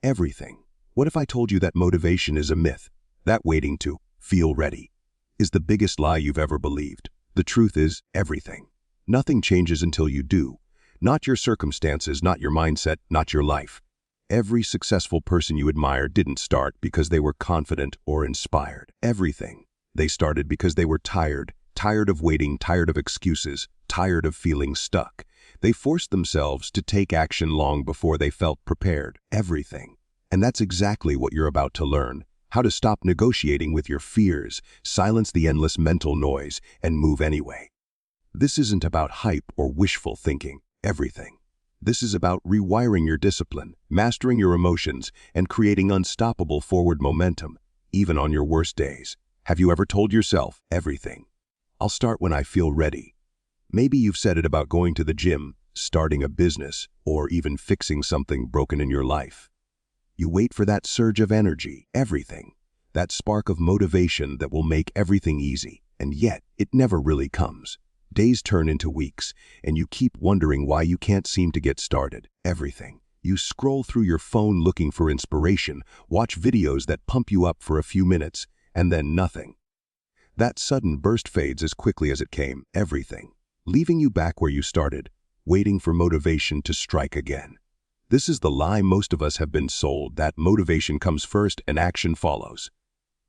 everything. What if I told you that motivation is a myth? That waiting to feel ready is the biggest lie you've ever believed. The truth is everything. Nothing changes until you do. Not your circumstances, not your mindset, not your life. Every successful person you admire didn't start because they were confident or inspired. Everything. They started because they were tired of waiting, tired of excuses, tired of feeling stuck. They forced themselves to take action long before they felt prepared. Everything. And that's exactly what you're about to learn. How to stop negotiating with your fears, silence the endless mental noise, and move anyway. This isn't about hype or wishful thinking. Everything. This is about rewiring your discipline, mastering your emotions, and creating unstoppable forward momentum, even on your worst days. Have you ever told yourself, everything? I'll start when I feel ready. Maybe you've said it about going to the gym, starting a business, or even fixing something broken in your life. You wait for that surge of energy, everything, that spark of motivation that will make everything easy, and yet it never really comes. Days turn into weeks, and you keep wondering why you can't seem to get started. Everything. You scroll through your phone looking for inspiration, watch videos that pump you up for a few minutes, and then nothing. That sudden burst fades as quickly as it came. Everything. Leaving you back where you started, waiting for motivation to strike again. This is the lie most of us have been sold, that motivation comes first and action follows.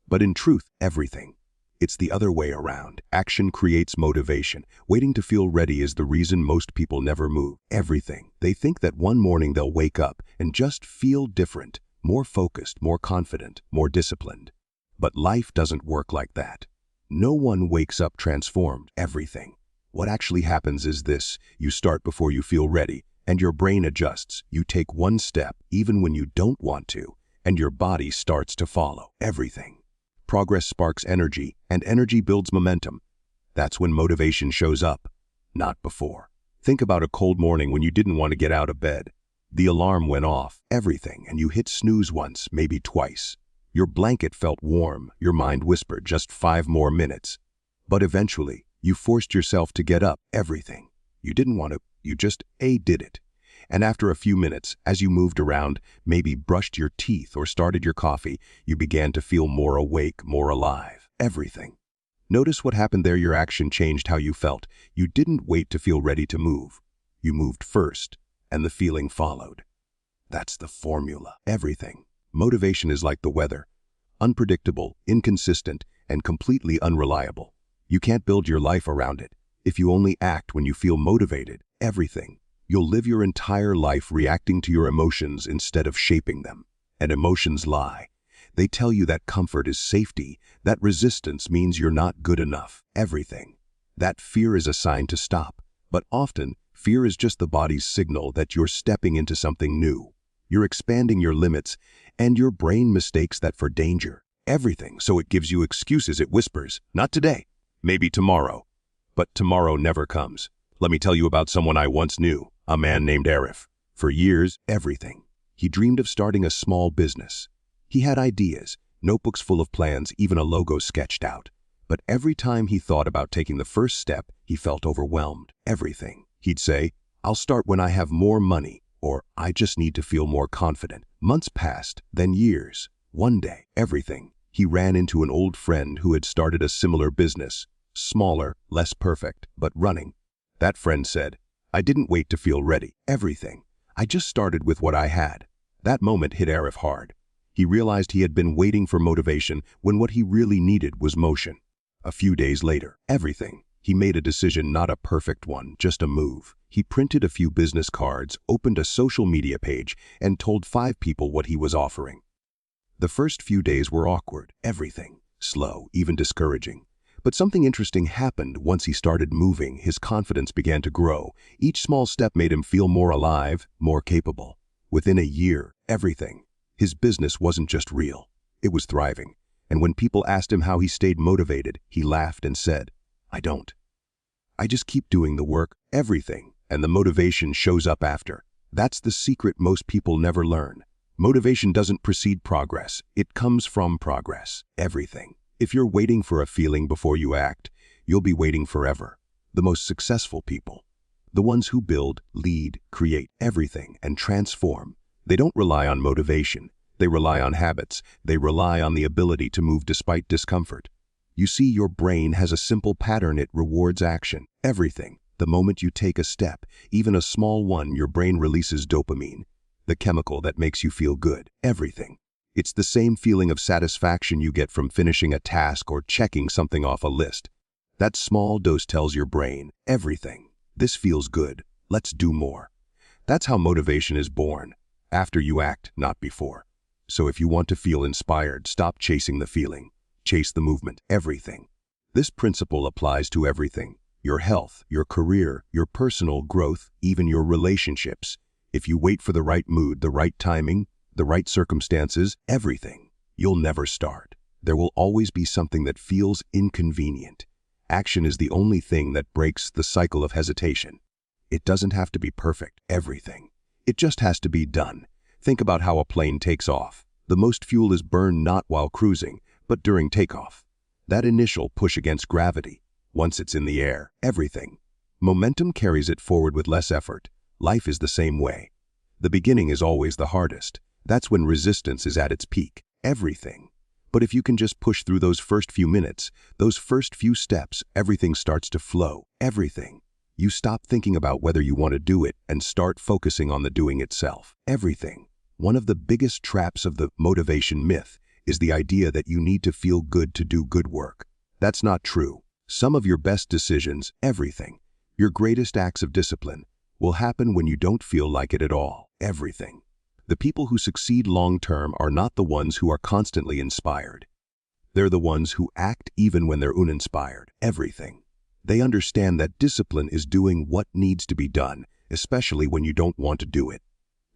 But in truth, everything. It's the other way around. Action creates motivation. Waiting to feel ready is the reason most people never move. Everything. They think that one morning they'll wake up and just feel different, more focused, more confident, more disciplined. But life doesn't work like that. No one wakes up transformed. Everything. What actually happens is this: you start before you feel ready, and your brain adjusts. You take one step, even when you don't want to, and your body starts to follow. Everything. Progress sparks energy, and energy builds momentum. That's when motivation shows up, not before. Think about a cold morning when you didn't want to get out of bed. The alarm went off, everything, and you hit snooze once, maybe twice. Your blanket felt warm, your mind whispered, just 5 more minutes. But eventually, you forced yourself to get up, everything. You didn't want to, you just did it. And after a few minutes, as you moved around, maybe brushed your teeth or started your coffee, you began to feel more awake, more alive. Everything. Notice what happened there. Your action changed how you felt. You didn't wait to feel ready to move. You moved first, and the feeling followed. That's the formula. Everything. Motivation is like the weather. Unpredictable, inconsistent, and completely unreliable. You can't build your life around it. If you only act when you feel motivated, everything. You'll live your entire life reacting to your emotions instead of shaping them. And emotions lie. They tell you that comfort is safety, that resistance means you're not good enough. Everything. That fear is a sign to stop. But often, fear is just the body's signal that you're stepping into something new. You're expanding your limits, and your brain mistakes that for danger. Everything. So it gives you excuses. It whispers, not today, maybe tomorrow. But tomorrow never comes. Let me tell you about someone I once knew. A man named Arif. For years, everything. He dreamed of starting a small business. He had ideas, notebooks full of plans, even a logo sketched out. But every time he thought about taking the first step, he felt overwhelmed. Everything. He'd say, I'll start when I have more money, or I just need to feel more confident. Months passed, then years. One day, everything. He ran into an old friend who had started a similar business. Smaller, less perfect, but running. That friend said, I didn't wait to feel ready. Everything. I just started with what I had. That moment hit Arif hard. He realized he had been waiting for motivation when what he really needed was motion. A few days later, everything. He made a decision, not a perfect one, just a move. He printed a few business cards, opened a social media page, and told 5 people what he was offering. The first few days were awkward. Everything. Slow, even discouraging. But something interesting happened once he started moving. His confidence began to grow. Each small step made him feel more alive, more capable. Within a year, everything. His business wasn't just real. It was thriving. And when people asked him how he stayed motivated, he laughed and said, I don't. I just keep doing the work, everything, and the motivation shows up after. That's the secret most people never learn. Motivation doesn't precede progress. It comes from progress. Everything. If you're waiting for a feeling before you act, you'll be waiting forever. The most successful people, the ones who build, lead, create everything, and transform, They don't rely on motivation. They rely on habits. They rely on the ability to move despite discomfort. You see, your brain has a simple pattern. It rewards action. Everything. The moment you take a step, even a small one, your brain releases dopamine, the chemical that makes you feel good. Everything. It's the same feeling of satisfaction you get from finishing a task or checking something off a list. That small dose tells your brain, everything. This feels good. Let's do more. That's how motivation is born. After you act, not before. So if you want to feel inspired, stop chasing the feeling. Chase the movement. Everything. This principle applies to everything. Your health, your career, your personal growth, even your relationships. If you wait for the right mood, the right timing, the right circumstances, everything, you'll never start. There will always be something that feels inconvenient. Action is the only thing that breaks the cycle of hesitation. It doesn't have to be perfect. Everything. It just has to be done. Think about how a plane takes off. The most fuel is burned not while cruising, but during takeoff. That initial push against gravity. Once it's in the air, everything. Momentum carries it forward with less effort. Life is the same way. The beginning is always the hardest. That's when resistance is at its peak. Everything. But if you can just push through those first few minutes, those first few steps, everything starts to flow. Everything. You stop thinking about whether you want to do it and start focusing on the doing itself. Everything. One of the biggest traps of the motivation myth is the idea that you need to feel good to do good work. That's not true. Some of your best decisions, everything, your greatest acts of discipline, will happen when you don't feel like it at all. Everything. The people who succeed long-term are not the ones who are constantly inspired. They're the ones who act even when they're uninspired. Everything. They understand that discipline is doing what needs to be done, especially when you don't want to do it.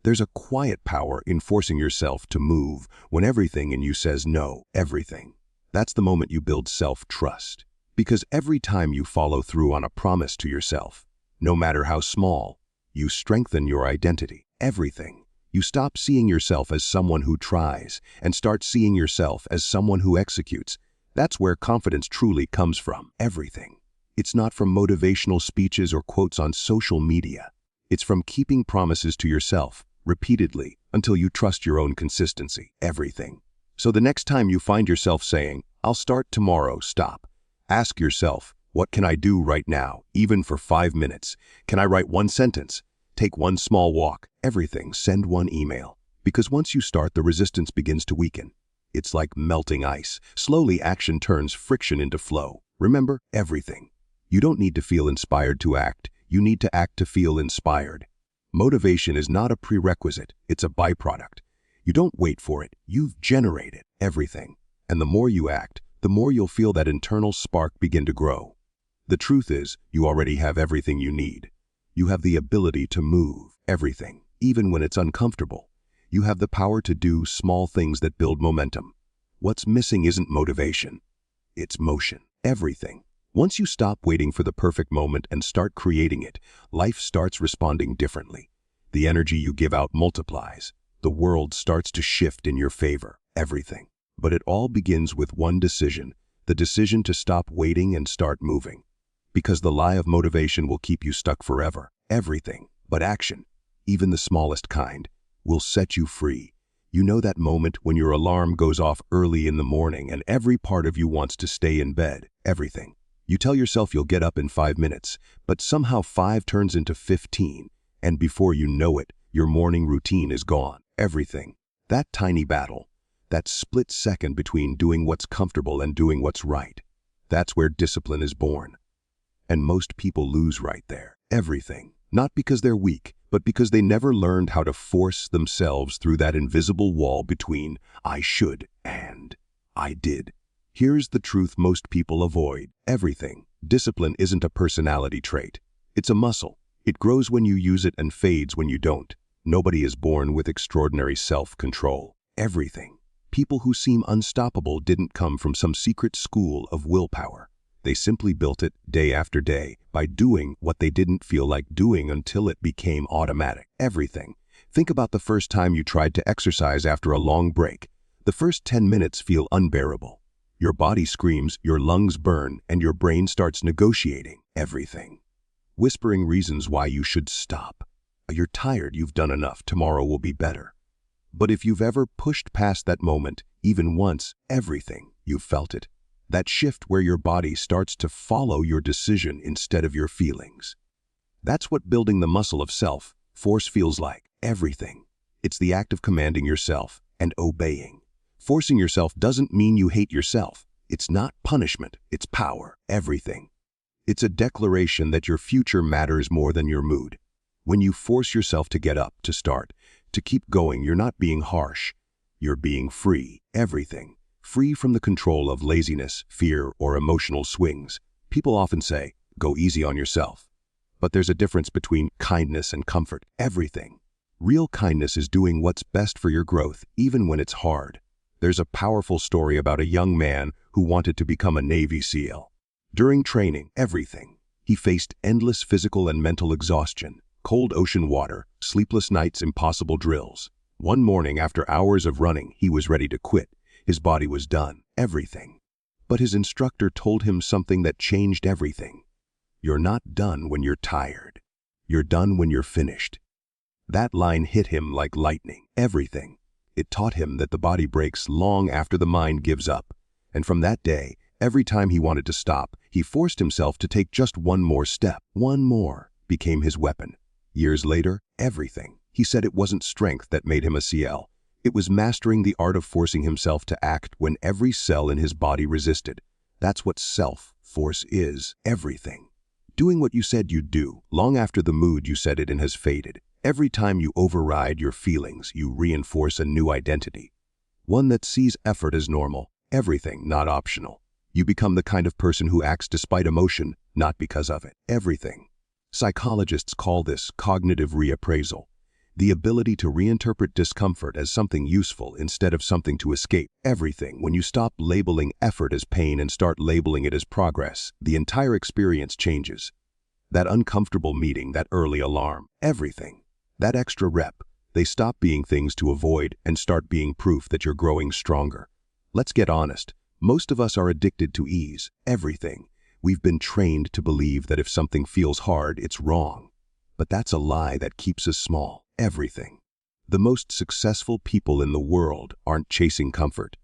There's a quiet power in forcing yourself to move when everything in you says no. Everything. That's the moment you build self-trust. Because every time you follow through on a promise to yourself, no matter how small, you strengthen your identity. Everything. You stop seeing yourself as someone who tries and start seeing yourself as someone who executes. That's where confidence truly comes from. Everything. It's not from motivational speeches or quotes on social media. It's from keeping promises to yourself repeatedly until you trust your own consistency. Everything. So the next time you find yourself saying, "I'll start tomorrow," stop. Ask yourself, what can I do right now, even for 5 minutes? Can I write one sentence? Take one small walk. Everything. Send one email. Because once you start, the resistance begins to weaken. It's like melting ice. Slowly, action turns friction into flow. Remember, everything. You don't need to feel inspired to act. You need to act to feel inspired. Motivation is not a prerequisite. It's a byproduct. You don't wait for it. You've generated everything. And the more you act, the more you'll feel that internal spark begin to grow. The truth is, you already have everything you need. You have the ability to move. Everything. Even when it's uncomfortable. You have the power to do small things that build momentum. What's missing isn't motivation. It's motion. Everything. Once you stop waiting for the perfect moment and start creating it, life starts responding differently. The energy you give out multiplies. The world starts to shift in your favor. Everything. But it all begins with one decision, the decision to stop waiting and start moving. Because the lie of motivation will keep you stuck forever. Everything. But action, even the smallest kind, will set you free. You know that moment when your alarm goes off early in the morning and every part of you wants to stay in bed. Everything. You tell yourself you'll get up in 5 minutes, but somehow 5 turns into 15, and before you know it, your morning routine is gone. Everything. That tiny battle, that split second between doing what's comfortable and doing what's right, that's where discipline is born. And most people lose right there. Everything. Not because they're weak, but because they never learned how to force themselves through that invisible wall between "I should" and "I did." Here's the truth most people avoid. Everything. Discipline isn't a personality trait. It's a muscle. It grows when you use it and fades when you don't. Nobody is born with extraordinary self-control. Everything. People who seem unstoppable didn't come from some secret school of willpower. They simply built it day after day by doing what they didn't feel like doing until it became automatic. Everything. Think about the first time you tried to exercise after a long break. The first 10 minutes feel unbearable. Your body screams, your lungs burn, and your brain starts negotiating. Everything. Whispering reasons why you should stop. You're tired, you've done enough, tomorrow will be better. But if you've ever pushed past that moment, even once, everything, you've felt it. That shift where your body starts to follow your decision instead of your feelings. That's what building the muscle of self-force feels like. Everything. It's the act of commanding yourself and obeying. Forcing yourself doesn't mean you hate yourself. It's not punishment, it's power. Everything. It's a declaration that your future matters more than your mood. When you force yourself to get up, to start, to keep going, you're not being harsh. You're being free. Everything. Free from the control of laziness, fear, or emotional swings. People often say, go easy on yourself. But there's a difference between kindness and comfort. Everything. Real kindness is doing what's best for your growth, even when it's hard. There's a powerful story about a young man who wanted to become a Navy SEAL. During training, he faced endless physical and mental exhaustion, cold ocean water, sleepless nights, impossible drills. One morning, after hours of running, he was ready to quit. His body was done. Everything. But his instructor told him something that changed everything. You're not done when you're tired. You're done when you're finished. That line hit him like lightning. Everything. It taught him that the body breaks long after the mind gives up. And from that day, every time he wanted to stop, he forced himself to take just one more step. One more became his weapon. Years later, everything. He said it wasn't strength that made him a CL. It was mastering the art of forcing himself to act when every cell in his body resisted. That's what self-force is. Everything. Doing what you said you'd do, long after the mood you said it in has faded. Every time you override your feelings, you reinforce a new identity. One that sees effort as normal, everything not optional. You become the kind of person who acts despite emotion, not because of it. Everything. Psychologists call this cognitive reappraisal. The ability to reinterpret discomfort as something useful instead of something to escape. Everything. When you stop labeling effort as pain and start labeling it as progress, the entire experience changes. That uncomfortable meeting, that early alarm, everything. That extra rep, they stop being things to avoid and start being proof that you're growing stronger. Let's get honest. Most of us are addicted to ease. Everything. We've been trained to believe that if something feels hard, it's wrong. But that's a lie that keeps us small. Everything. The most successful people in the world aren't chasing comfort.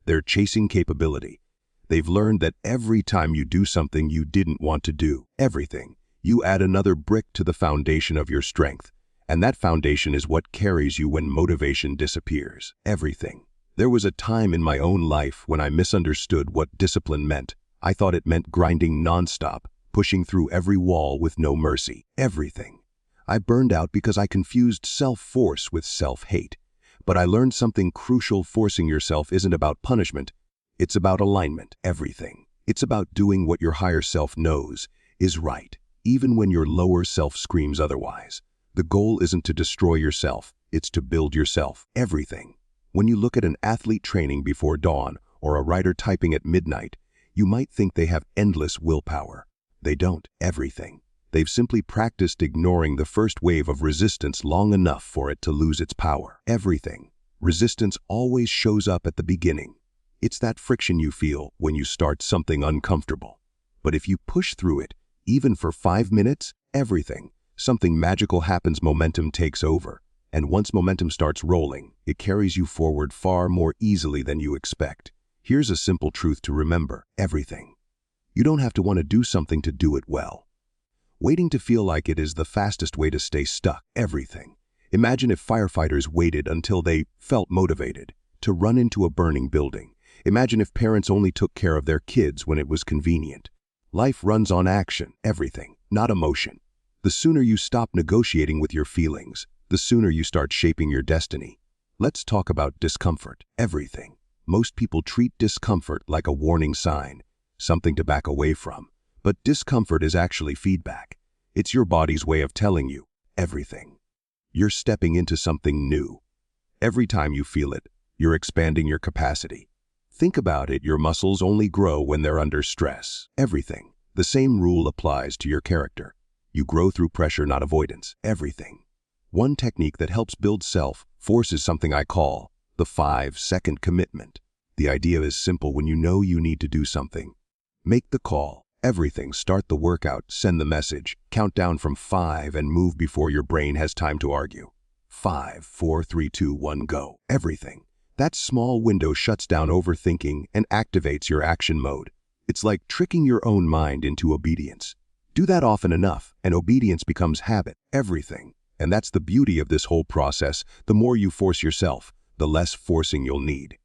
They're chasing capability. They've learned that every time you do something you didn't want to do, everything, you add another brick to the foundation of your strength. And that foundation is what carries you when motivation disappears. Everything. There was a time in my own life when I misunderstood what discipline meant. I thought it meant grinding nonstop, pushing through every wall with no mercy. Everything. I burned out because I confused self-force with self-hate. But I learned something crucial. Forcing yourself isn't about punishment. It's about alignment. Everything. It's about doing what your higher self knows is right, even when your lower self screams otherwise. The goal isn't to destroy yourself, it's to build yourself. Everything. When you look at an athlete training before dawn or a writer typing at midnight, you might think they have endless willpower. They don't. Everything. They've simply practiced ignoring the first wave of resistance long enough for it to lose its power. Everything. Resistance always shows up at the beginning. It's that friction you feel when you start something uncomfortable. But if you push through it, even for 5 minutes, everything. Something magical happens. Momentum takes over. And once momentum starts rolling, it carries you forward far more easily than you expect. Here's a simple truth to remember. Everything. You don't have to want to do something to do it well. Waiting to feel like it is the fastest way to stay stuck. Everything. Imagine if firefighters waited until they felt motivated to run into a burning building. Imagine if parents only took care of their kids when it was convenient. Life runs on action. Everything, not emotion. The sooner you stop negotiating with your feelings, the sooner you start shaping your destiny. Let's talk about discomfort. Everything. Most people treat discomfort like a warning sign, something to back away from. But discomfort is actually feedback. It's your body's way of telling you everything. You're stepping into something new. Every time you feel it, you're expanding your capacity. Think about it, your muscles only grow when they're under stress. Everything. The same rule applies to your character. You grow through pressure, not avoidance. Everything. One technique that helps build self-force is something I call the 5-second commitment. The idea is simple. When you know you need to do something, make the call. Everything. Start the workout, send the message, count down from 5 and move before your brain has time to argue. 5, 4, 3, 2, 1, go. Everything. That small window shuts down overthinking and activates your action mode. It's like tricking your own mind into obedience. Do that often enough, and obedience becomes habit. Everything. And that's the beauty of this whole process. The more you force yourself, the less forcing you'll need.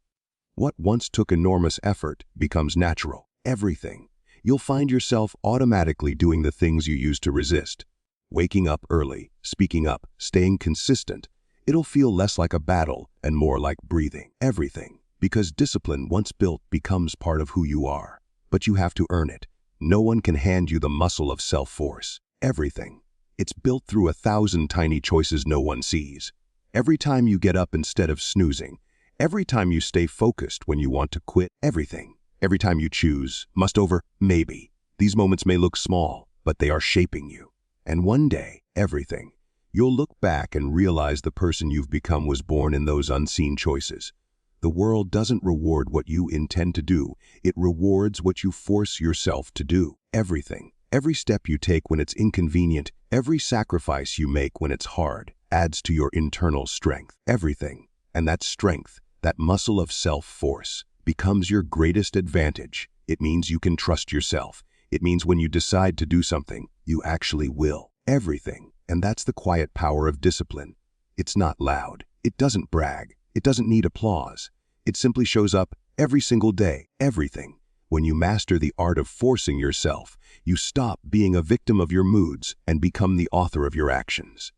What once took enormous effort becomes natural. Everything. You'll find yourself automatically doing the things you used to resist. Waking up early, speaking up, staying consistent. It'll feel less like a battle and more like breathing. Everything. Because discipline, once built, becomes part of who you are. But you have to earn it. No one can hand you the muscle of self-force. Everything. It's built through 1,000 tiny choices no one sees. Every time you get up instead of snoozing. Every time you stay focused when you want to quit. Everything. Every time you choose, must over, maybe. These moments may look small, but they are shaping you. And one day, everything. You'll look back and realize the person you've become was born in those unseen choices. The world doesn't reward what you intend to do. It rewards what you force yourself to do. Everything. Every step you take when it's inconvenient, every sacrifice you make when it's hard, adds to your internal strength. Everything. And that strength, that muscle of self-force, becomes your greatest advantage. It means you can trust yourself. It means when you decide to do something, you actually will. Everything. And that's the quiet power of discipline. It's not loud. It doesn't brag. It doesn't need applause. It simply shows up every single day. Everything. When you master the art of forcing yourself, you stop being a victim of your moods and become the author of your actions.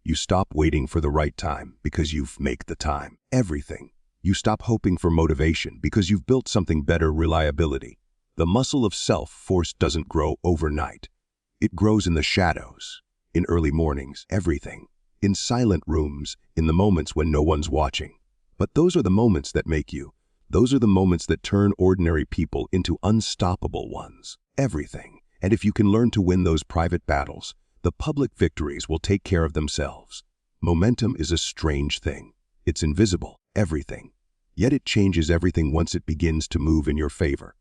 You stop waiting for the right time because you've made the time. Everything. You stop hoping for motivation because you've built something better. Reliability. The muscle of self-force doesn't grow overnight. It grows in the shadows, in early mornings, everything, in silent rooms, in the moments when no one's watching. But those are the moments that make you. Those are the moments that turn ordinary people into unstoppable ones. Everything. And if you can learn to win those private battles, the public victories will take care of themselves. Momentum is a strange thing. It's invisible. Everything. Yet it changes everything once it begins to move in your favor.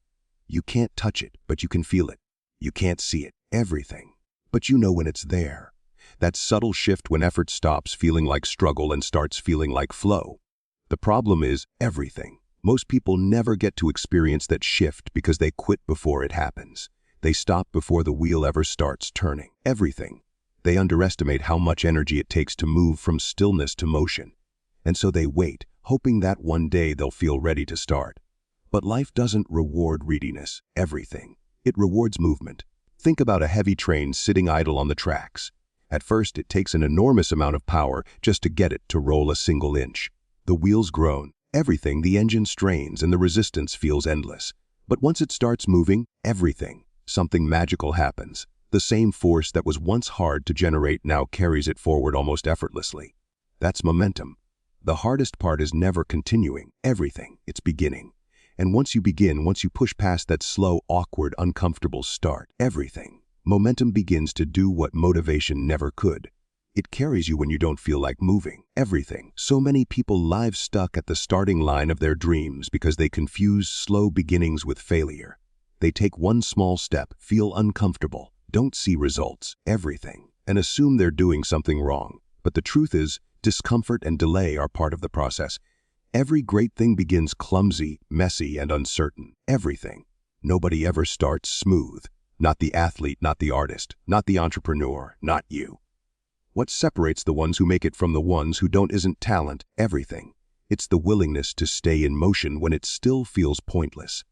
You can't touch it, but you can feel it. You can't see it. Everything. But you know when it's there. That subtle shift when effort stops feeling like struggle and starts feeling like flow. The problem is everything. Most people never get to experience that shift because they quit before it happens. They stop before the wheel ever starts turning. Everything. They underestimate how much energy it takes to move from stillness to motion. And so they wait, hoping that one day they'll feel ready to start. But life doesn't reward readiness. Everything. It rewards movement. Think about a heavy train sitting idle on the tracks. At first, it takes an enormous amount of power just to get it to roll a single inch. The wheels groan. Everything, the engine strains and the resistance feels endless. But once it starts moving, everything, something magical happens. The same force that was once hard to generate now carries it forward almost effortlessly. That's momentum. The hardest part is never continuing. Everything, it's beginning. And once you begin, once you push past that slow, awkward, uncomfortable start, everything, momentum begins to do what motivation never could. It carries you when you don't feel like moving. Everything. So many people live stuck at the starting line of their dreams because they confuse slow beginnings with failure. They take one small step, feel uncomfortable, don't see results, everything, and assume they're doing something wrong. But the truth is, discomfort and delay are part of the process. Every great thing begins clumsy, messy, and uncertain. Everything. Nobody ever starts smooth. Not the athlete, not the artist, not the entrepreneur, not you. What separates the ones who make it from the ones who don't isn't talent. Everything. It's the willingness to stay in motion when it still feels pointless.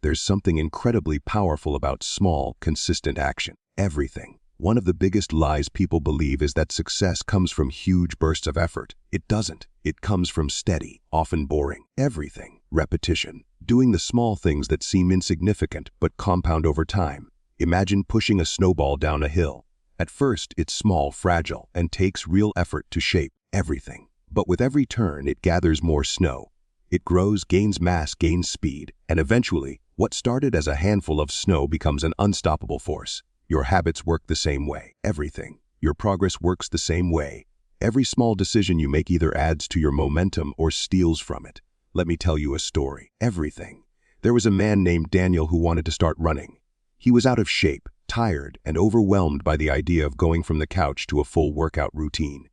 There's something incredibly powerful about small, consistent action. Everything. One of the biggest lies people believe is that success comes from huge bursts of effort. It doesn't. It comes from steady, often boring, everything. Repetition. Doing the small things that seem insignificant but compound over time. Imagine pushing a snowball down a hill. At first, it's small, fragile, and takes real effort to shape. Everything. But with every turn, it gathers more snow. It grows, gains mass, gains speed, and eventually, what started as a handful of snow becomes an unstoppable force. Your habits work the same way. Everything. Your progress works the same way. Every small decision you make either adds to your momentum or steals from it. Let me tell you a story. Everything. There was a man named Daniel who wanted to start running. He was out of shape, tired, and overwhelmed by the idea of going from the couch to a full workout routine.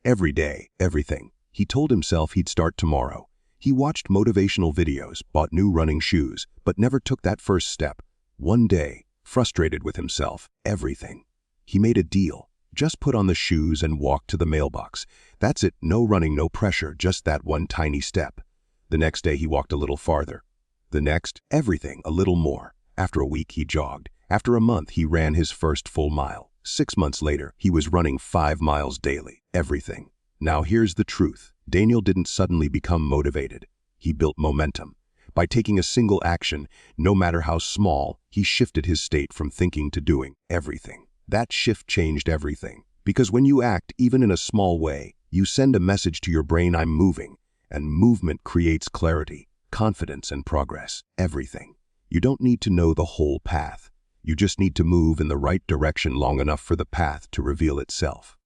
Every day, everything. He told himself he'd start tomorrow. He watched motivational videos, bought new running shoes, but never took that first step. One day, frustrated with himself, everything. He made a deal. Just put on the shoes and walk to the mailbox. That's it, no running, no pressure, just that one tiny step. The next day he walked a little farther. The next, everything, a little more. After a week he jogged. After a month he ran his first full mile. 6 months later, he was running 5 miles daily. Everything. Now here's the truth. Daniel didn't suddenly become motivated. He built momentum. By taking a single action, no matter how small, he shifted his state from thinking to doing. Everything. That shift changed everything. Because when you act, even in a small way, you send a message to your brain, I'm moving. And movement creates clarity, confidence, and progress. Everything. You don't need to know the whole path. You just need to move in the right direction long enough for the path to reveal itself.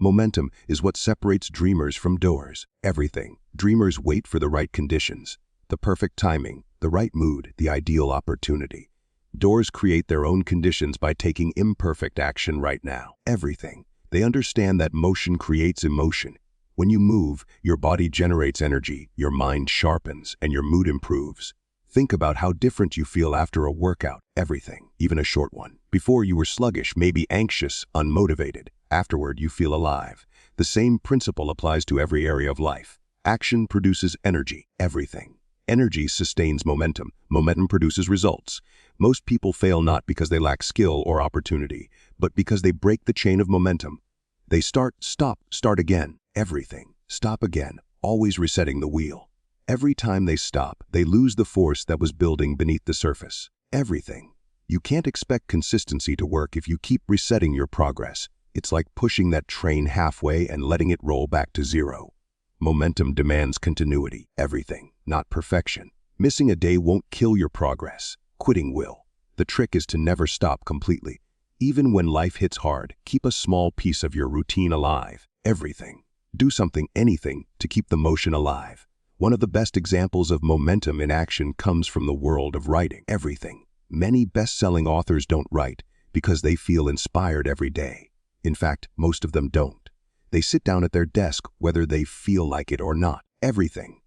Momentum is what separates dreamers from doers. Everything. Dreamers wait for the right conditions, the perfect timing, the right mood, the ideal opportunity. Doers create their own conditions by taking imperfect action right now. Everything. They understand that motion creates emotion. When you move, your body generates energy, your mind sharpens, and your mood improves. Think about how different you feel after a workout. Everything, even a short one. Before you were sluggish, maybe anxious, unmotivated. Afterward, you feel alive. The same principle applies to every area of life. Action produces energy. Everything. Energy sustains momentum. Momentum produces results. Most people fail not because they lack skill or opportunity, but because they break the chain of momentum. They start, stop, start again. Everything. Stop again, always resetting the wheel. Every time they stop, they lose the force that was building beneath the surface. Everything. You can't expect consistency to work if you keep resetting your progress. It's like pushing that train halfway and letting it roll back to zero. Momentum demands continuity. Everything, not perfection. Missing a day won't kill your progress. Quitting will. The trick is to never stop completely. Even when life hits hard, keep a small piece of your routine alive. Everything. Do something, anything, to keep the motion alive. One of the best examples of momentum in action comes from the world of writing. Everything. Many best-selling authors don't write because they feel inspired every day. In fact, most of them don't. They sit down at their desk whether they feel like it or not. Everything.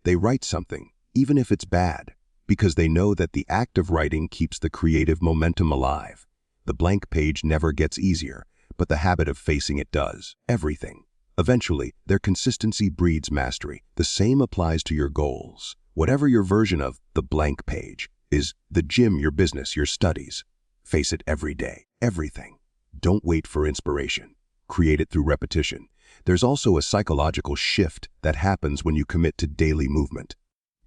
They write something, even if it's bad, because they know that the act of writing keeps the creative momentum alive. The blank page never gets easier, but the habit of facing it does. Everything. Eventually, their consistency breeds mastery. The same applies to your goals. Whatever your version of the blank page is, the gym, your business, your studies. Face it every day. Everything. Don't wait for inspiration. Create it through repetition. There's also a psychological shift that happens when you commit to daily movement.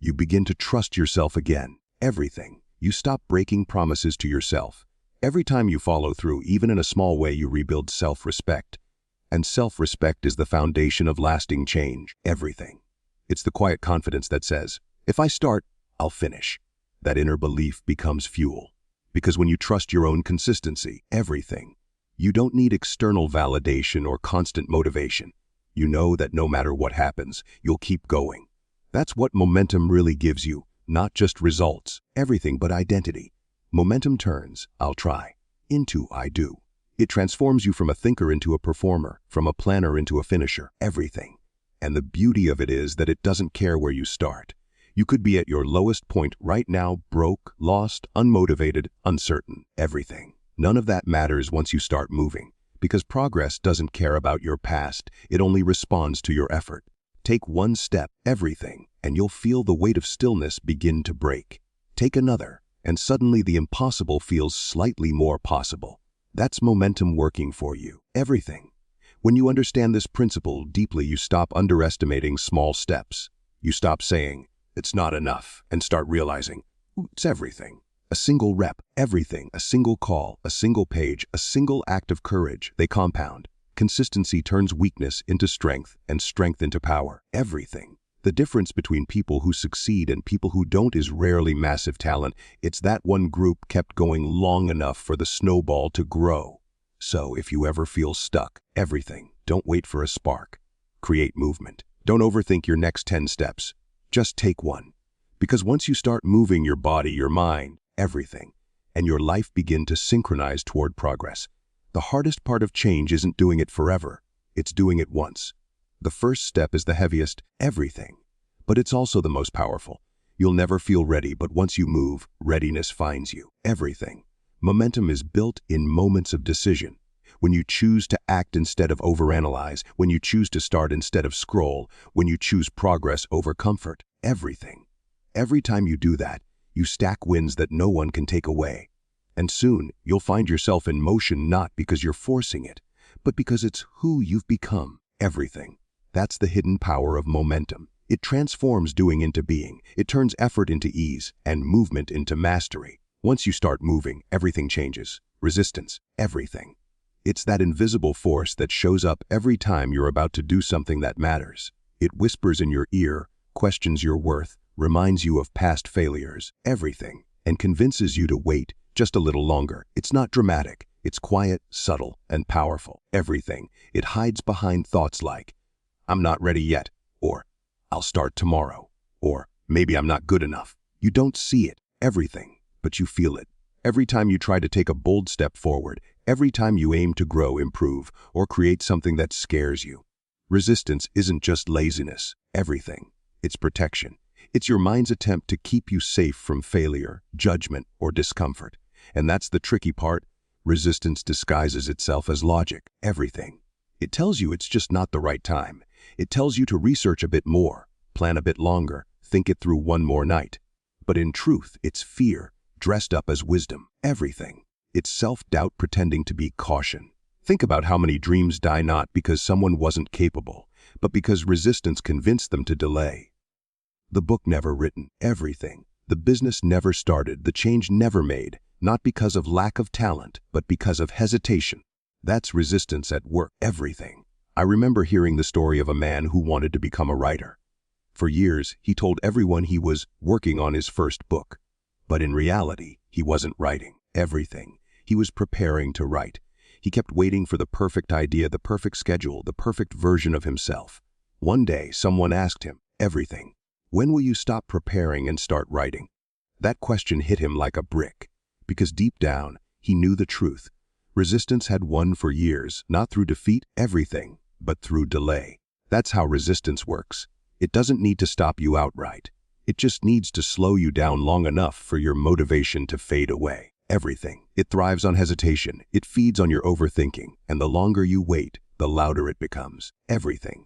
You begin to trust yourself again. Everything. You stop breaking promises to yourself. Every time you follow through, even in a small way, you rebuild self-respect. And self-respect is the foundation of lasting change. Everything. It's the quiet confidence that says, if I start, I'll finish. That inner belief becomes fuel. Because when you trust your own consistency, everything, you don't need external validation or constant motivation. You know that no matter what happens, you'll keep going. That's what momentum really gives you, not just results, everything but identity. Momentum turns, I'll try, into I do. It transforms you from a thinker into a performer, from a planner into a finisher. Everything. And the beauty of it is that it doesn't care where you start. You could be at your lowest point right now, broke, lost, unmotivated, uncertain. Everything. None of that matters once you start moving, because progress doesn't care about your past, it only responds to your effort. Take one step, everything, and you'll feel the weight of stillness begin to break. Take another, and suddenly the impossible feels slightly more possible. That's momentum working for you. Everything. When you understand this principle deeply, you stop underestimating small steps. You stop saying, it's not enough, and start realizing, it's everything. A single rep, everything, a single call, a single page, a single act of courage, they compound. Consistency turns weakness into strength and strength into power. Everything. The difference between people who succeed and people who don't is rarely massive talent. It's that one group kept going long enough for the snowball to grow. So if you ever feel stuck, everything, don't wait for a spark. Create movement. Don't overthink your next 10 steps. Just take one. Because once you start moving your body, your mind, everything, and your life begin to synchronize toward progress. The hardest part of change isn't doing it forever. It's doing it once. The first step is the heaviest, everything. But it's also the most powerful. You'll never feel ready, but once you move, readiness finds you. Everything. Momentum is built in moments of decision. When you choose to act instead of overanalyze, when you choose to start instead of scroll, when you choose progress over comfort. Everything. Every time you do that, you stack wins that no one can take away. And soon, you'll find yourself in motion not because you're forcing it, but because it's who you've become. Everything. That's the hidden power of momentum. It transforms doing into being. It turns effort into ease and movement into mastery. Once you start moving, everything changes. Resistance, everything. It's that invisible force that shows up every time you're about to do something that matters. It whispers in your ear, questions your worth, reminds you of past failures, everything, and convinces you to wait just a little longer. It's not dramatic. It's quiet, subtle, and powerful. Everything. It hides behind thoughts like, "I'm not ready yet," or "I'll start tomorrow," or "Maybe I'm not good enough." You don't see it, everything, but you feel it. Every time you try to take a bold step forward, every time you aim to grow, improve, or create something that scares you. Resistance isn't just laziness, everything. It's protection. It's your mind's attempt to keep you safe from failure, judgment, or discomfort. And that's the tricky part. Resistance disguises itself as logic, everything. It tells you it's just not the right time. It tells you to research a bit more, plan a bit longer, think it through one more night. But in truth, it's fear, dressed up as wisdom, everything. It's self-doubt pretending to be caution. Think about how many dreams die not because someone wasn't capable, but because resistance convinced them to delay. The book never written, everything. The business never started, the change never made, not because of lack of talent, but because of hesitation. That's resistance at work, everything. I remember hearing the story of a man who wanted to become a writer. For years, he told everyone he was working on his first book. But in reality, he wasn't writing, everything. He was preparing to write. He kept waiting for the perfect idea, the perfect schedule, the perfect version of himself. One day, someone asked him, "Everything, when will you stop preparing and start writing?" That question hit him like a brick, because deep down, he knew the truth. Resistance had won for years, not through defeat, everything, but through delay. That's how resistance works. It doesn't need to stop you outright. It just needs to slow you down long enough for your motivation to fade away. Everything. It thrives on hesitation. It feeds on your overthinking. And the longer you wait, the louder it becomes. Everything.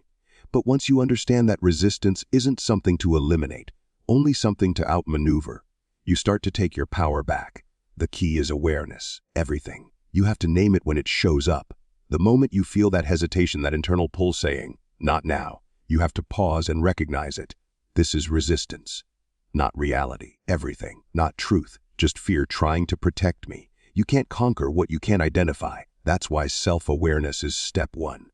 But once you understand that resistance isn't something to eliminate, only something to outmaneuver, you start to take your power back. The key is awareness. Everything. You have to name it when it shows up. The moment you feel that hesitation, that internal pull saying, "Not now," you have to pause and recognize it. This is resistance, not reality. Everything, not truth, just fear trying to protect me. You can't conquer what you can't identify. That's why self-awareness is step one.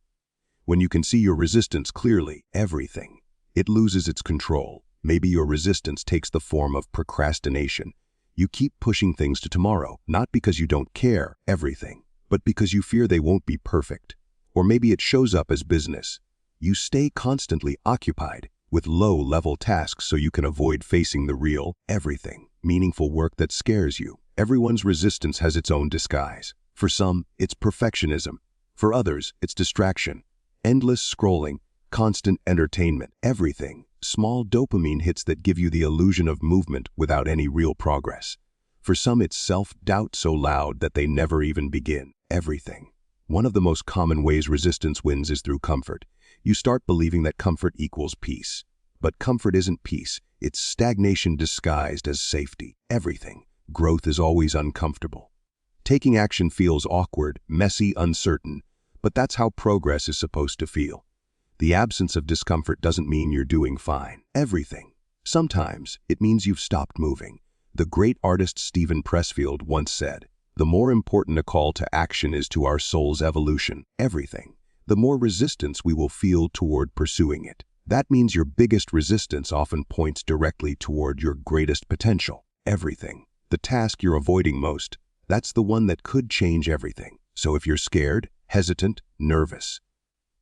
When you can see your resistance clearly, everything, it loses its control. Maybe your resistance takes the form of procrastination. You keep pushing things to tomorrow, not because you don't care, everything, but because you fear they won't be perfect. Or maybe it shows up as business. You stay constantly occupied with low-level tasks so you can avoid facing the real, everything, meaningful work that scares you. Everyone's resistance has its own disguise. For some, it's perfectionism. For others, it's distraction. Endless scrolling, constant entertainment, everything. Small dopamine hits that give you the illusion of movement without any real progress. For some, it's self-doubt so loud that they never even begin. Everything. One of the most common ways resistance wins is through comfort. You start believing that comfort equals peace. But comfort isn't peace. It's stagnation disguised as safety. Everything. Growth is always uncomfortable. Taking action feels awkward, messy, uncertain. But that's how progress is supposed to feel. The absence of discomfort doesn't mean you're doing fine. Everything. Sometimes it means you've stopped moving. The great artist Stephen Pressfield once said, "The more important a call to action is to our soul's evolution, everything, the more resistance we will feel toward pursuing it." That means your biggest resistance often points directly toward your greatest potential. Everything. The task you're avoiding most, that's the one that could change everything. So if you're scared, hesitant, nervous,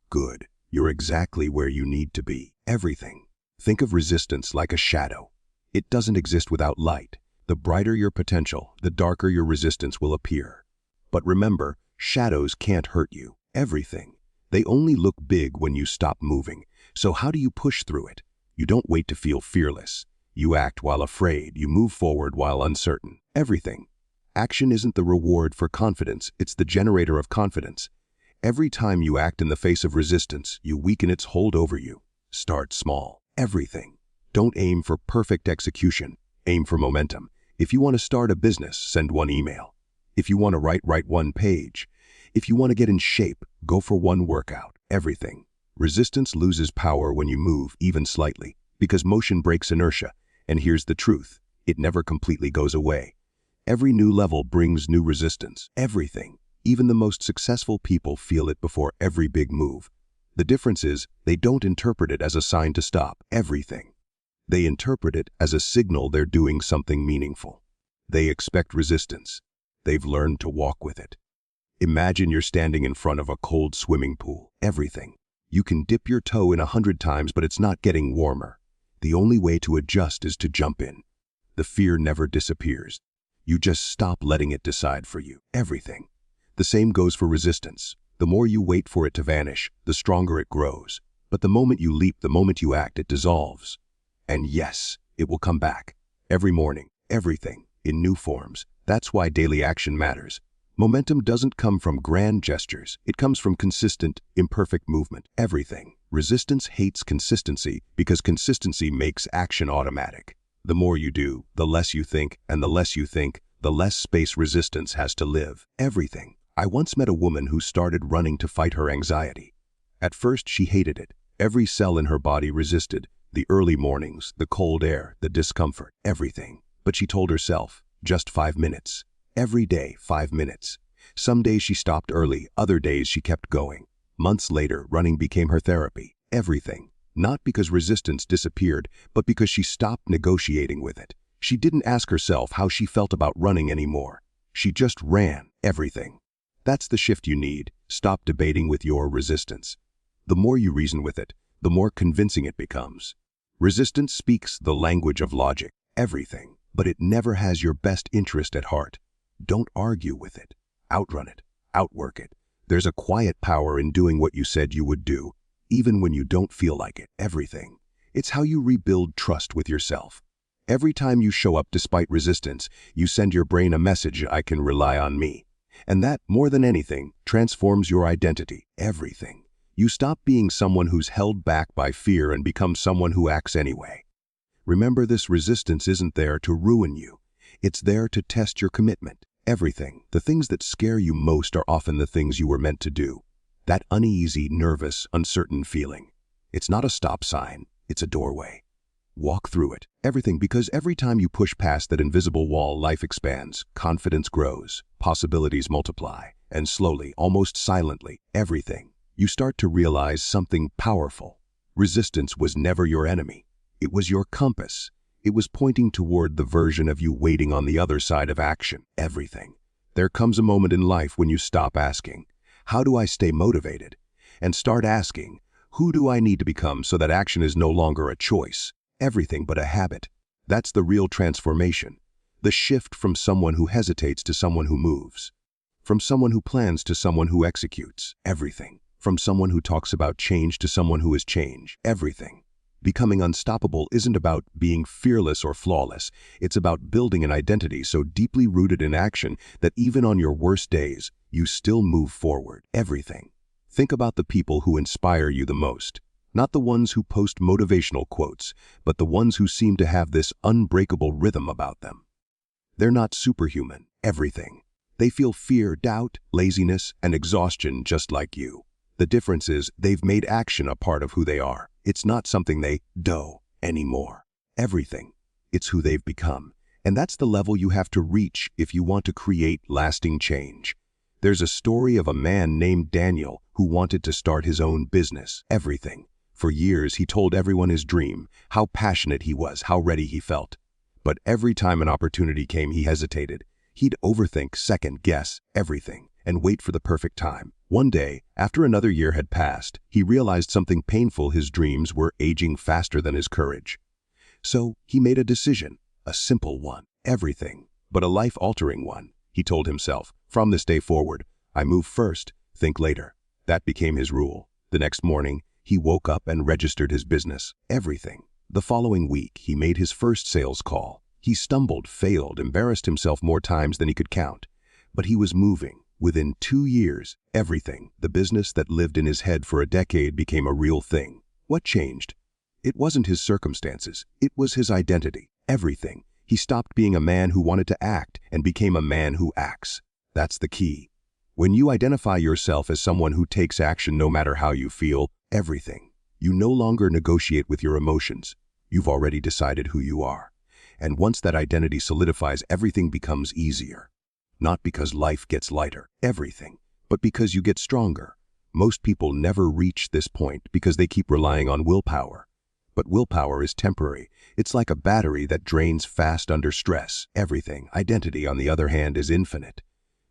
good. You're exactly where you need to be. Everything. Think of resistance like a shadow. It doesn't exist without light. The brighter your potential, the darker your resistance will appear. But remember, shadows can't hurt you. Everything. They only look big when you stop moving. So how do you push through it? You don't wait to feel fearless. You act while afraid. You move forward while uncertain. Everything. Action isn't the reward for confidence, it's the generator of confidence. Every time you act in the face of resistance, you weaken its hold over you. Start small. Everything. Don't aim for perfect execution. Aim for momentum. If you want to start a business, send one email. If you want to write one page. If you want to get in shape, go for one workout. Everything. Resistance loses power when you move, even slightly, because motion breaks inertia. And here's the truth. It never completely goes away. Every new level brings new resistance. Everything. Even the most successful people feel it before every big move. The difference is, they don't interpret it as a sign to stop. Everything. They interpret it as a signal they're doing something meaningful. They expect resistance. They've learned to walk with it. Imagine you're standing in front of a cold swimming pool. Everything. You can dip your toe in 100 times, but it's not getting warmer. The only way to adjust is to jump in. The fear never disappears. You just stop letting it decide for you. Everything. The same goes for resistance. The more you wait for it to vanish, the stronger it grows. But the moment you leap, the moment you act, it dissolves. And yes, it will come back. Every morning, everything, in new forms. That's why daily action matters. Momentum doesn't come from grand gestures. It comes from consistent, imperfect movement. Everything. Resistance hates consistency because consistency makes action automatic. The more you do, the less you think, and the less you think, the less space resistance has to live. Everything. I once met a woman who started running to fight her anxiety. At first, she hated it. Every cell in her body resisted. The early mornings, the cold air, the discomfort, everything. But she told herself, just 5 minutes. Every day, 5 minutes. Some days she stopped early, other days she kept going. Months later, running became her therapy. Everything. Not because resistance disappeared, but because she stopped negotiating with it. She didn't ask herself how she felt about running anymore. She just ran. Everything. That's the shift you need. Stop debating with your resistance. The more you reason with it, the more convincing it becomes. Resistance speaks the language of logic. Everything. But it never has your best interest at heart. Don't argue with it. Outrun it. Outwork it. There's a quiet power in doing what you said you would do, even when you don't feel like it. Everything. It's how you rebuild trust with yourself. Every time you show up despite resistance, you send your brain a message, I can rely on me. And that, more than anything, transforms your identity. Everything. You stop being someone who's held back by fear and become someone who acts anyway. Remember, this resistance isn't there to ruin you. It's there to test your commitment. Everything. The things that scare you most are often the things you were meant to do. That uneasy, nervous, uncertain feeling. It's not a stop sign. It's a doorway. Walk through it. Everything, because every time you push past that invisible wall, life expands, confidence grows, possibilities multiply, and slowly, almost silently, everything, you start to realize something powerful. Resistance was never your enemy. It was your compass. It was pointing toward the version of you waiting on the other side of action. Everything. There comes a moment in life when you stop asking, how do I stay motivated? And start asking, who do I need to become so that action is no longer a choice? Everything but a habit. That's the real transformation. The shift from someone who hesitates to someone who moves. From someone who plans to someone who executes. Everything. From someone who talks about change to someone who is change. Everything. Becoming unstoppable isn't about being fearless or flawless. It's about building an identity so deeply rooted in action that even on your worst days, you still move forward. Everything. Think about the people who inspire you the most. Not the ones who post motivational quotes, but the ones who seem to have this unbreakable rhythm about them. They're not superhuman. Everything. They feel fear, doubt, laziness, and exhaustion just like you. The difference is they've made action a part of who they are. It's not something they do anymore. Everything. It's who they've become. And that's the level you have to reach if you want to create lasting change. There's a story of a man named Daniel who wanted to start his own business. Everything. For years, he told everyone his dream, how passionate he was, how ready he felt. But every time an opportunity came, he hesitated. He'd overthink, second-guess everything, and wait for the perfect time. One day, after another year had passed, he realized something painful: his dreams were aging faster than his courage. So he made a decision, a simple one, everything, but a life-altering one. He told himself, from this day forward, I move first, think later. That became his rule. The next morning, he woke up and registered his business, everything. The following week, he made his first sales call. He stumbled, failed, embarrassed himself more times than he could count. But he was moving. Within 2 years, everything, the business that lived in his head for a decade, became a real thing. What changed? It wasn't his circumstances. It was his identity. Everything. He stopped being a man who wanted to act and became a man who acts. That's the key. When you identify yourself as someone who takes action no matter how you feel, everything. You no longer negotiate with your emotions. You've already decided who you are. And once that identity solidifies, everything becomes easier. Not because life gets lighter, everything, but because you get stronger. Most people never reach this point because they keep relying on willpower. But willpower is temporary. It's like a battery that drains fast under stress. Everything, identity, on the other hand, is infinite.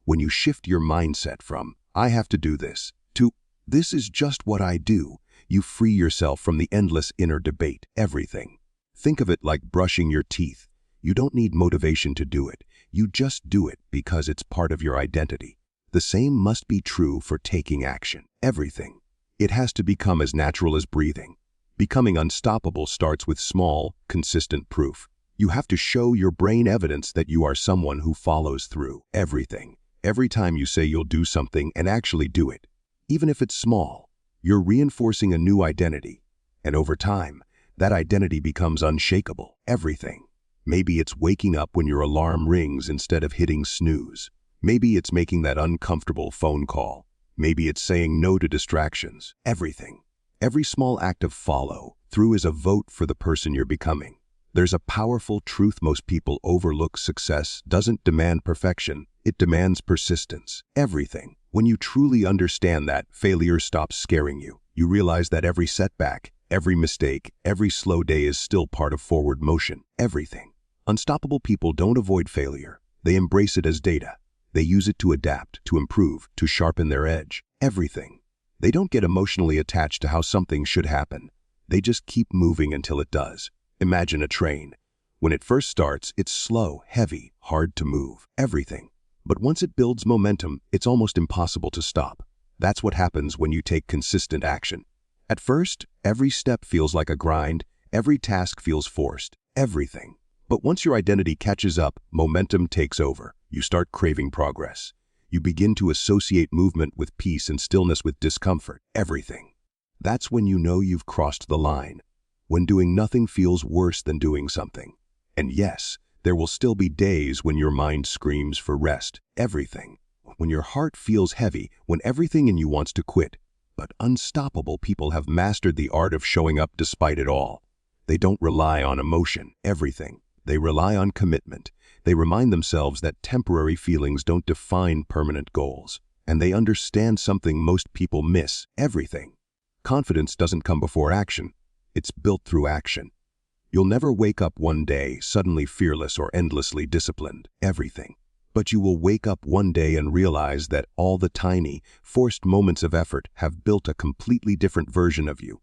When you shift your mindset from, "I have to do this," to, "This is just what I do," you free yourself from the endless inner debate. Everything. Think of it like brushing your teeth. You don't need motivation to do it. You just do it because it's part of your identity. The same must be true for taking action. Everything. It has to become as natural as breathing. Becoming unstoppable starts with small, consistent proof. You have to show your brain evidence that you are someone who follows through. Everything. Every time you say you'll do something and actually do it, even if it's small, you're reinforcing a new identity. And over time, that identity becomes unshakable. Everything. Maybe it's waking up when your alarm rings instead of hitting snooze. Maybe it's making that uncomfortable phone call. Maybe it's saying no to distractions. Everything. Every small act of follow through is a vote for the person you're becoming. There's a powerful truth most people overlook. Success doesn't demand perfection. It demands persistence. Everything. When you truly understand that, failure stops scaring you. You realize that every setback, every mistake, every slow day is still part of forward motion. Everything. Unstoppable people don't avoid failure. They embrace it as data. They use it to adapt, to improve, to sharpen their edge. Everything. They don't get emotionally attached to how something should happen. They just keep moving until it does. Imagine a train. When it first starts, it's slow, heavy, hard to move. Everything. But once it builds momentum, it's almost impossible to stop. That's what happens when you take consistent action. At first, every step feels like a grind. Every task feels forced. Everything. But once your identity catches up, momentum takes over. You start craving progress. You begin to associate movement with peace and stillness with discomfort. Everything. That's when you know you've crossed the line. When doing nothing feels worse than doing something. And yes, there will still be days when your mind screams for rest. Everything. When your heart feels heavy, when everything in you wants to quit. But unstoppable people have mastered the art of showing up despite it all. They don't rely on emotion. Everything. They rely on commitment. They remind themselves that temporary feelings don't define permanent goals. And they understand something most people miss. Everything. Confidence doesn't come before action. It's built through action. You'll never wake up one day suddenly fearless or endlessly disciplined. Everything. But you will wake up one day and realize that all the tiny, forced moments of effort have built a completely different version of you.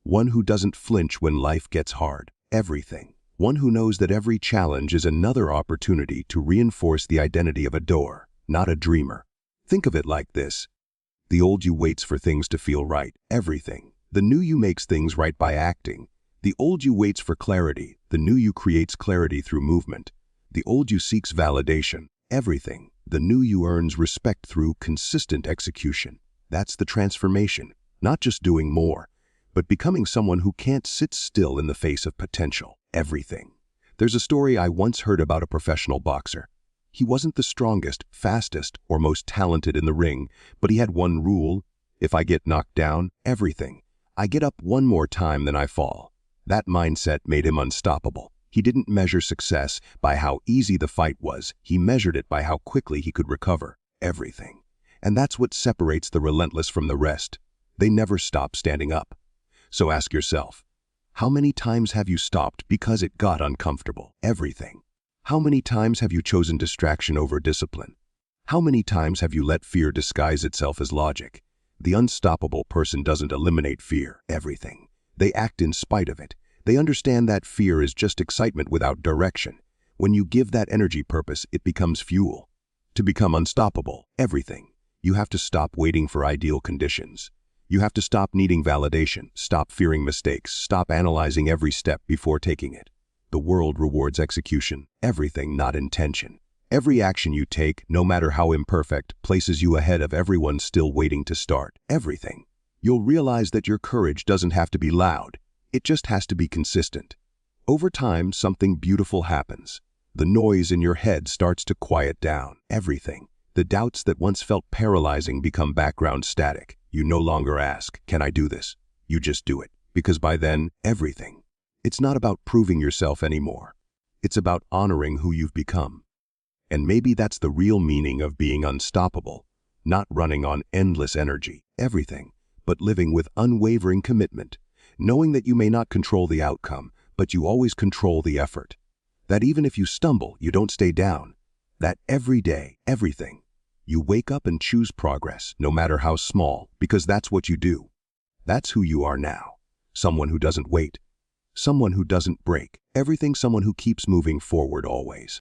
One who doesn't flinch when life gets hard. Everything. One who knows that every challenge is another opportunity to reinforce the identity of a doer, not a dreamer. Think of it like this. The old you waits for things to feel right. Everything. The new you makes things right by acting. The old you waits for clarity. The new you creates clarity through movement. The old you seeks validation. Everything. The new you earns respect through consistent execution. That's the transformation. Not just doing more, but becoming someone who can't sit still in the face of potential. Everything. There's a story I once heard about a professional boxer. He wasn't the strongest, fastest, or most talented in the ring, but he had one rule. If I get knocked down, everything. I get up one more time than I fall. That mindset made him unstoppable. He didn't measure success by how easy the fight was. He measured it by how quickly he could recover. Everything. And that's what separates the relentless from the rest. They never stop standing up. So ask yourself, how many times have you stopped because it got uncomfortable? Everything. How many times have you chosen distraction over discipline? How many times have you let fear disguise itself as logic? The unstoppable person doesn't eliminate fear. Everything. They act in spite of it. They understand that fear is just excitement without direction. When you give that energy purpose, it becomes fuel. To become unstoppable, everything. You have to stop waiting for ideal conditions. You have to stop needing validation, stop fearing mistakes, stop analyzing every step before taking it. The world rewards execution, everything, not intention. Every action you take, no matter how imperfect, places you ahead of everyone still waiting to start. Everything. You'll realize that your courage doesn't have to be loud. It just has to be consistent. Over time, something beautiful happens. The noise in your head starts to quiet down. Everything. The doubts that once felt paralyzing become background static. You no longer ask, "Can I do this?" You just do it. Because by then, everything. It's not about proving yourself anymore. It's about honoring who you've become. And maybe that's the real meaning of being unstoppable. Not running on endless energy, everything, but living with unwavering commitment. Knowing that you may not control the outcome, but you always control the effort. That even if you stumble, you don't stay down. That every day, everything. You wake up and choose progress, no matter how small, because that's what you do. That's who you are now. Someone who doesn't wait. Someone who doesn't break. Everything, someone who keeps moving forward always.